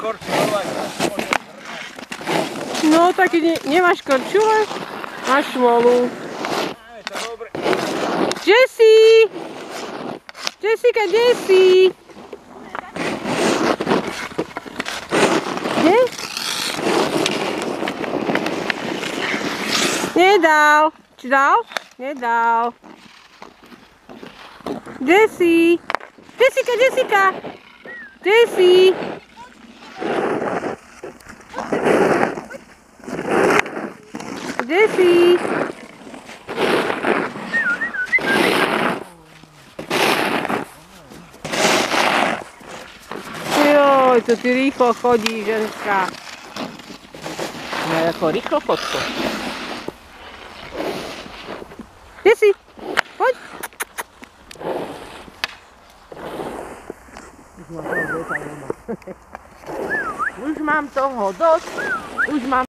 korčulovať. No tak nemáš korčule? Máš smolu. Je to dobre. Jessie! Jessica, Jessie! Kde? Nedal. Či dal? Nedal. Jessie! Jessica, Jessica! Jessie! Jessie! Joj, to ty rýchlo chodí, ženská. No ako rýchlo chodko. Jessie, poď. Už mám toho dosť. Už mám